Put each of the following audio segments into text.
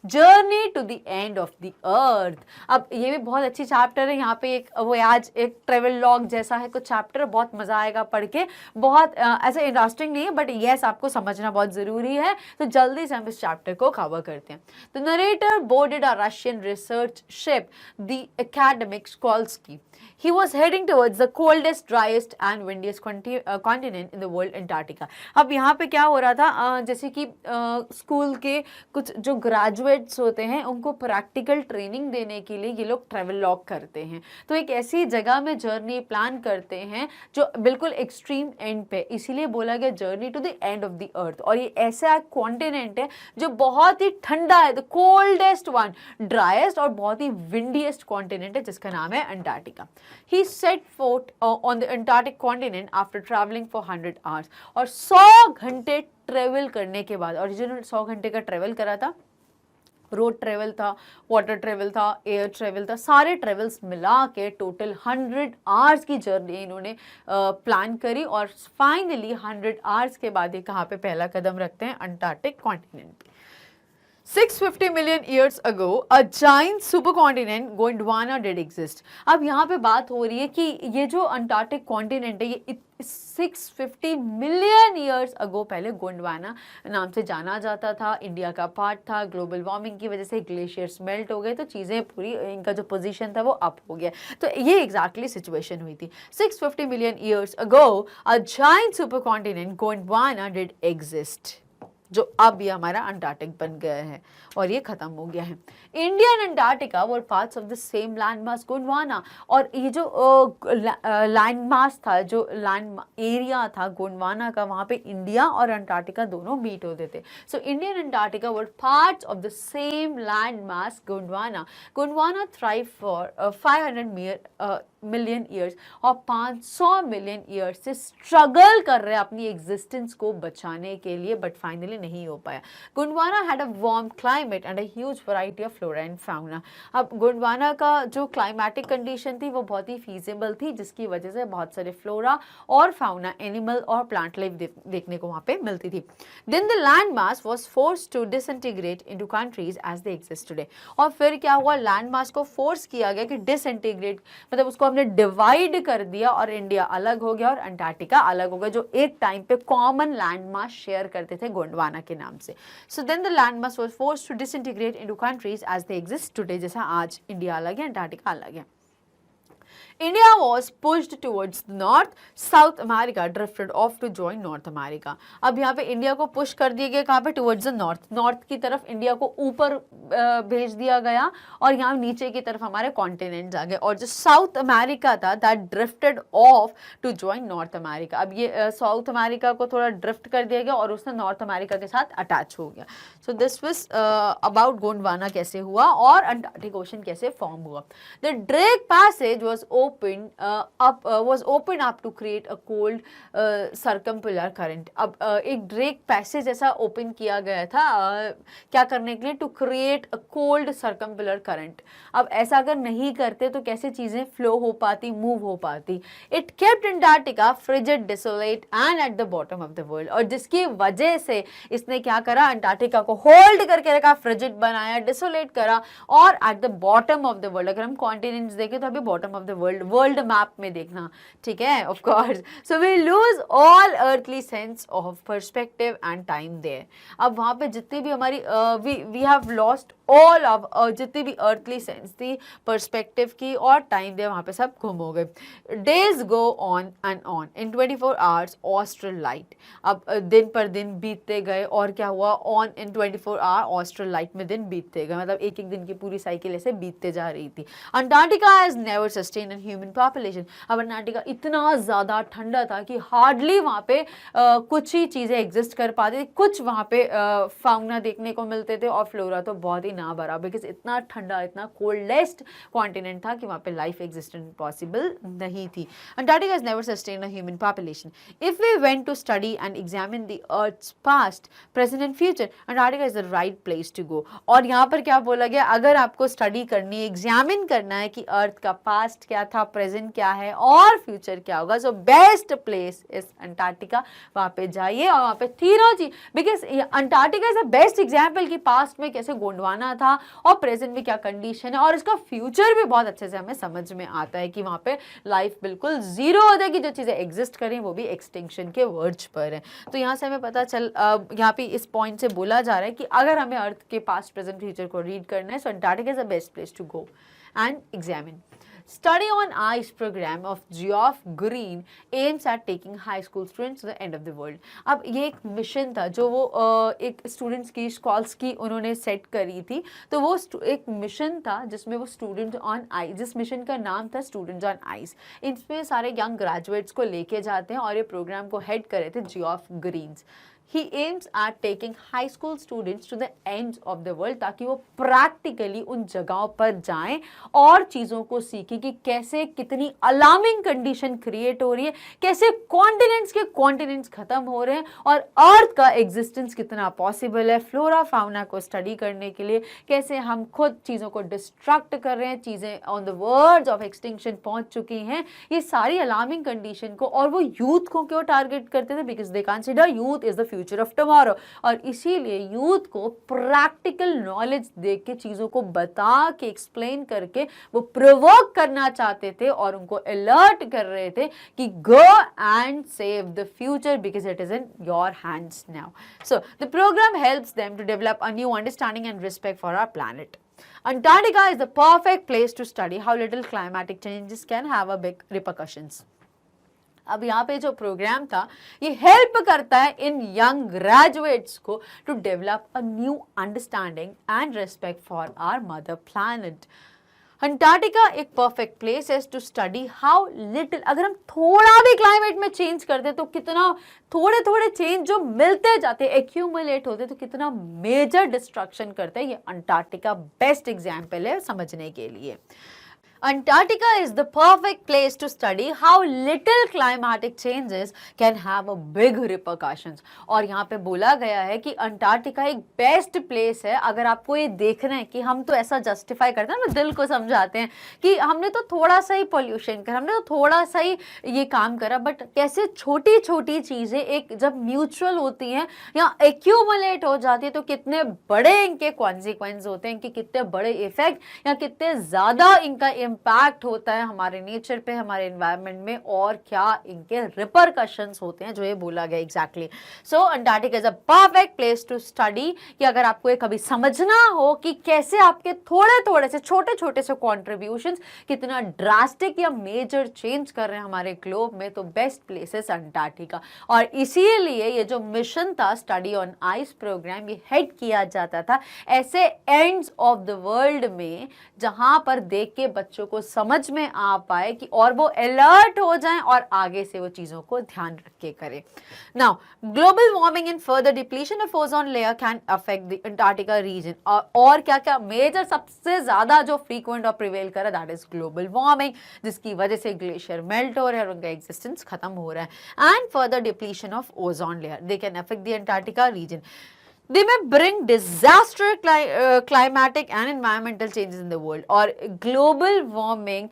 Journey to the end of the earth. अब ये भी बहुत अच्छी चैप्टर है, यहाँ पे एक वो आज एक ट्रेवल लॉग जैसा है कुछ चैप्टर, बहुत मजा आएगा पढ़ के, बहुत ऐसे इंटरेस्टिंग नहीं है बट यस आपको समझना बहुत जरूरी है। तो जल्दी से हम इस चैप्टर को कवर करते हैं। तो narrator boarded a Russian research ship the academic Shokalskiy. He was heading towards the coldest, driest and windiest continent in the world, Antarctica। अब यहाँ पे क्या हो रहा था, जैसे कि स्कूल के कुछ जो ग्रेजुएट्स होते हैं उनको प्रैक्टिकल ट्रेनिंग देने के लिए ये लोग ट्रेवल लॉग करते हैं। तो एक ऐसी जगह में जर्नी प्लान करते हैं जो बिल्कुल एक्सट्रीम एंड पे, इसीलिए बोला गया journey to the end of the earth. और ये ऐसा कॉन्टिनेंट है जो बहुत ही ठंडा है, द कोल्डेस्ट वन, ड्राइस्ट और बहुत ही विंडीएस्ट कॉन्टिनेंट है जिसका नाम है Antarctica. He set foot on the Antarctic continent after traveling for 100 hours। और 100 घंटे ट्रेवल करने के बाद, और जिन्होंने 100 घंटे का ट्रेवल करा था, रोड ट्रेवल था, वाटर ट्रेवल था, एयर ट्रेवल था, सारे ट्रेवल्स मिला के टोटल 100 आवर्स की जर्नी इन्होंने प्लान करी। और फाइनली 100 आवर्स के बाद ये कहाँ पे पहला कदम रखते हैं, Antarctic continent. 650 million years ago, a giant supercontinent Gondwana did exist। अब यहाँ पे बात हो रही है कि ये जो अंटार्कटिक कॉन्टिनेंट है ये 650 मिलियन ईयर्स अगो पहले गोंडवाना नाम से जाना जाता था, इंडिया का पार्ट था। ग्लोबल वार्मिंग की वजह से ग्लेशियर्स मेल्ट हो गए तो चीज़ें पूरी, इनका जो पोजीशन था वो अप हो गया। तो ये एग्जैक्टली सिचुएशन हुई थी। 650 million years ago a giant super continent Gondwana did exist, जो अब ये हमारा अंटार्कटिक बन गया है और ये खत्म हो गया है। India and Antarctica were parts of the same land mass Gondwana. और ये जो लैंड मास था, जो लैंड एरिया था गोंडवाना का, वहाँ पे इंडिया और अंटार्कटिका दोनों मीट होते थे। So India and Antarctica were parts of the same land mass Gondwana. Gondwana thrive for 500 million years, और 500 मिलियन ईयर्स से स्ट्रगल कर रहे हैं अपनी एग्जिस्टेंस को बचाने के लिए, बट फाइनली नहीं हो पाया। Gondwana had a warm climate and a huge variety of flora and fauna. अब गोंडवाना का जो क्लाइमेटिक कंडीशन थी वो बहुत ही फीजिबल थी, जिसकी वजह से बहुत सारे फ्लोरा और फाउना, एनिमल और प्लांट लाइफ देखने को वहाँ पे मिलती थी। Then the land mass was forced to disintegrate into countries as they exist today. और फिर क्या हुआ, लैंड मास को फोर्स किया गया कि डिसइंटीग्रेट, मतलब उसको हमने डिवाइड कर दिया और इंडिया अलग हो गया और अंटार्कटिका अलग हो गया, जो एक टाइम पे कॉमन लैंड मास शेयर करते थे गोंडवाना के नाम से। So then the land mass was forced to disintegrate into countries as they exist today, जैसा आज इंडिया अलग है, अंटार्कटिका अलग है। India was pushed towards north, South America drifted off to join North America। अब यहाँ पे इंडिया को पुश कर दिया गया कहाँ पे, टुवर्ड्स द नॉर्थ, नॉर्थ की तरफ इंडिया को ऊपर भेज दिया गया, और यहाँ नीचे की तरफ हमारे कॉन्टिनेंट्स आ गए। और जो साउथ अमेरिका था that drifted off to join North America. अब ये साउथ अमेरिका को थोड़ा ड्रिफ्ट कर दिया गया और उसने नॉर्थ अमेरिका के साथ अटैच हो गया। So this was about Gondwana कैसे हुआ और अंटार्कटिक ओशन कैसे फॉर्म हुआ। The Drake passage was opened up to create a cold circumpolar current। अब एक ड्रेक पैसेज ऐसा ओपन किया गया था क्या करने के लिए, to create a cold circumpolar current. अब ऐसा अगर नहीं करते तो कैसे चीजें फ्लो हो पाती, मूव हो पाती। It kept Antarctica frigid, desolate and at the bottom of the world. और जिसकी वजह से इसने क्या करा, अंटार्कटिका को होल्ड करके रखा, फ्रिजिड बनाया, डिसोलेट करा, और at the bottom of the world, अगर हम कॉन्टिनेंट्स देखें तो अभी bottom of the world map में देखना, ठीक है, of course. So we lose all earthly sense of perspective and time there. अब वहां पे जितनी भी हमारी we have lost all of, जितनी भी अर्थली सेंस थी, पर्सपेक्टिव की और टाइम दे, वहां पे सब गुम हो गए। Days go on and on in 24 hours austral light. अब दिन पर दिन बीतते गए और क्या हुआ, on in 24 hour austral light में दिन बीतते गए, मतलब एक एक दिन की पूरी साइकिल ऐसे बीतते जा रही थी। Antarctica has never sustain an human population. अब अंटार्कटिका इतना ज्यादा ठंडा था कि हार्डली वहां पे कुछ ही चीजें एग्जिस्ट कर पाती थी, कुछ वहां पे फाउना देखने को मिलते थे और फ्लोरा तो बहुत ही ना बराबर, बिकॉज इतना ठंडा, इतना कोल्डेस्ट कॉन्टिनेंट था कि वहां पे लाइफ एग्जिस्टेंस पॉसिबल नहीं थी। Antarctica has never sustain a human population. If we went to study and examine the earth's past, present and future, Antarctica is the right place to go. और यहाँ पर क्या बोला गया, अगर आपको स्टडी करनी है, एग्जामिन करना है कि अर्थ का पास्ट क्या था, प्रेजेंट क्या है और फ्यूचर क्या होगा। So best place is Antarctica, वहाँ पे जाइए और वहाँ पे तीनों चीज, because Antarctica is a best example कि पास्ट में कैसे गोंडवाना था और प्रेजेंट में क्या कंडीशन है, और इसका फ्यूचर भी बहुत अच्छे से हमें समझ में आता है कि वहाँ पे लाइफ बिल्कुल जीरो हो जाएगी, जो चीज़ें एग्जिस्ट करें वो भी एक्सटिंक्शन के वर्ज पर है। तो यहाँ से हमें पता चल, यहाँ पे इस पॉइंट से बोला जा रहा है कि अगर हमें अर्थ के पास्ट प्रेजेंट फ्यूचर को रीड करना है, so Antarctica is the best place to go and examine. Study on Ice program of Geoff Green aims at taking high school students to the end of the world. अब ये एक mission था जो वो एक students की Scholtz की उन्होंने सेट करी थी। तो वो एक मिशन था जिसमें वो स्टूडेंट ऑन आइस, जिस मिशन का नाम था स्टूडेंट्स ऑन आइस, इसमें सारे यंग ग्रेजुएट्स को लेके जाते हैं और ये प्रोग्राम को हेड करे थे Geoff Greens. He aims at taking high school students to the ends of the world, ताकि वो प्रैक्टिकली उन जगहों पर जाएं और चीज़ों को सीखें कि कैसे कितनी अलार्मिंग कंडीशन क्रिएट हो रही है, कैसे कॉन्टिनेंट्स के कॉन्टिनेंट्स खत्म हो रहे हैं और अर्थ का एग्जिस्टेंस कितना पॉसिबल है, फ्लोरा फाउना को स्टडी करने के लिए कैसे हम खुद चीज़ों को डिस्ट्रक्ट कर रहे हैं, चीज़ें on the verge of extinction पहुंच चुकी हैं, ये सारी अलार्मिंग कंडीशन को। और वो यूथ को क्यों टारगेट करते थे, because they consider youth is the future of tomorrow, और इसीलिए यूथ को प्रैक्टिकल नॉलेज दे के चीजों को बता के एक्सप्लेन करके वो प्रोवोक करना चाहते थे और उनको अलर्ट कर रहे थे कि go and save the future because it is in your hands now. So the programme helps them to develop a new understanding and respect for our planet. Antarctica is the perfect place to study how little climatic changes can have a big repercussions. अब यहाँ पे जो programme था ये help करता है इन young graduates को to develop a new understanding and respect for our mother planet. Antarctica एक परफेक्ट प्लेस है टू स्टडी हाउ लिटिल, अगर हम थोड़ा भी क्लाइमेट में चेंज करते तो कितना थोड़े थोड़े चेंज जो मिलते जाते एक्यूमुलेट होते तो कितना मेजर डिस्ट्रक्शन करते हैं. ये अंटार्कटिका बेस्ट एग्जाम्पल है समझने के लिए. Antarctica is the perfect place to study how little climatic changes can have a big repercussions. और यहाँ पे बोला गया है कि अंटार्कटिका एक बेस्ट प्लेस है अगर आपको ये देखना है कि हम तो ऐसा जस्टिफाई करते हैं ना, दिल को समझाते हैं कि हमने तो थोड़ा सा ही पोल्यूशन करा, हमने तो थोड़ा सा ही ये काम करा, बट कैसे छोटी छोटी चीज़ें एक जब म्यूचुअल होती हैं या एक्यूमुलेट हो जाती है तो कितने बड़े इनके कॉन्सिक्वेंस होते हैं, कि कितने बड़े इफेक्ट या कितने ज़्यादा इनका इम्पैक्ट होता है हमारे नेचर पे, हमारे एनवायरनमेंट में, और क्या इनके रिपरकशंस होते हैं जो ये बोला गया exactly. So Antarctica is a perfect place to study, कि अगर आपको ये कभी समझना हो कि कैसे आपके थोड़े थोड़े से छोटे छोटे से कॉन्ट्रीब्यूशंस कितना ड्रास्टिक या मेजर चेंज कर रहे हैं हमारे ग्लोब में, तो बेस्ट प्लेस इज अंटार्कटिका. और इसीलिए ये जो मिशन था स्टडी ऑन आइस प्रोग्राम, ये हेड किया जाता था ऐसे एंड्स ऑफ द वर्ल्ड में जहां पर देख के बच्चों को समझ में आ पाए कि और वो अलर्ट हो जाएं और आगे से वो चीजों को ध्यान रख के करें. Now global warming and further depletion of ozone layer can affect the Antarctica region. और क्या क्या मेजर सबसे ज्यादा जो फ्रीक्वेंट और प्रिवेल कर रहा है दैट इज ग्लोबल वार्मिंग, जिसकी वजह से ग्लेशियर मेल्ट हो रहे हैं और उनका एग्जिस्टेंस खत्म हो रहा है. And further depletion of ozone layer they can affect the Antarctica region. They may bring disastrous climatic and environmental changes in the world. और global warming,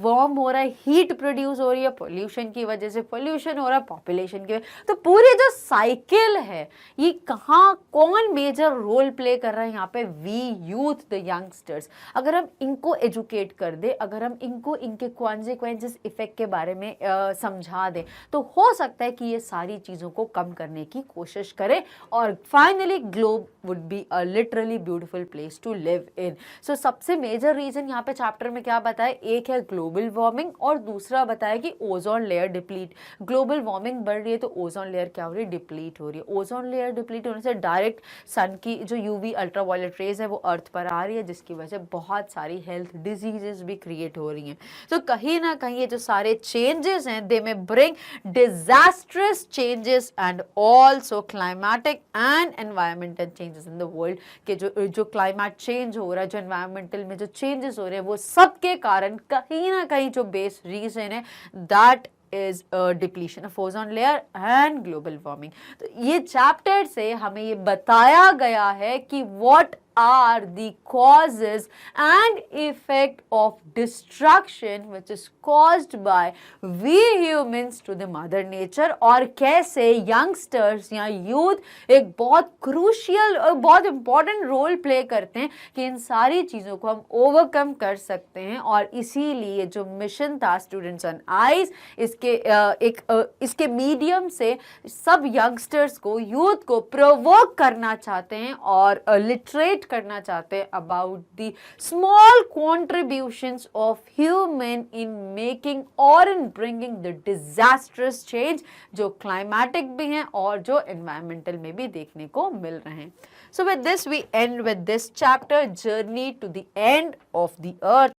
warm हो रहा है, heat produce हो रही है pollution की वजह से, pollution हो रहा है population की वजह, तो पूरी जो cycle है ये कहाँ कौन major role play कर रहा है यहाँ पे? We youth, the youngsters. अगर हम इनको educate कर दे, अगर हम इनको इनके consequences effect के बारे में समझा दें, तो हो सकता है कि ये सारी चीज़ों को कम करने की कोशिश करें और finally globe would be a literally beautiful place to live in. So सबसे मेजर रीजन यहाँ पे चैप्टर में क्या बताया, एक है ग्लोबल वार्मिंग और दूसरा बताया कि ozone layer deplete. Global warming बढ़ रही है तो ओजोन लेयर क्या हो रही है? डिप्लीट हो रही है. ओजोन लेयर डिप्लीट होने से डायरेक्ट सन की जो यूवी अल्ट्रावायलेट रेज है वो अर्थ पर आ रही है, जिसकी वजह से बहुत सारी हेल्थ डिजीजेस भी क्रिएट हो रही हैं. तो कहीं ना कहीं ये जो सारे चेंजेस हैं दे में bring disastrous changes and also climatic and environmental changes in the world. के जो क्लाइमेट चेंज हो रहा है, जो एनवायरमेंटल में जो चेंजेस हो रहे हैं, वो सबके कारण कहीं ना कहीं जो बेस रीजन है that is depletion of ozone layer and global warming. तो ये चैप्टर से हमें ये बताया गया है कि what are the causes and effect of destruction which is caused by we humans to the mother nature, और कैसे youngsters या youth एक बहुत crucial और बहुत important role play करते हैं कि इन सारी चीज़ों को हम overcome कर सकते हैं। और इसीलिए जो मिशन था स्टूडेंट्स ऑन आइज, इसके मीडियम से सब यंगस्टर्स को, यूथ को प्रोवोक करना चाहते हैं और लिटरेट करना चाहते हैं about the small contributions of human in making और in bringing the disastrous change जो क्लाइमेटिक भी हैं और जो एनवायरमेंटल में भी देखने को मिल रहे हैं। So with this we end with this chapter, Journey to the End of the Earth.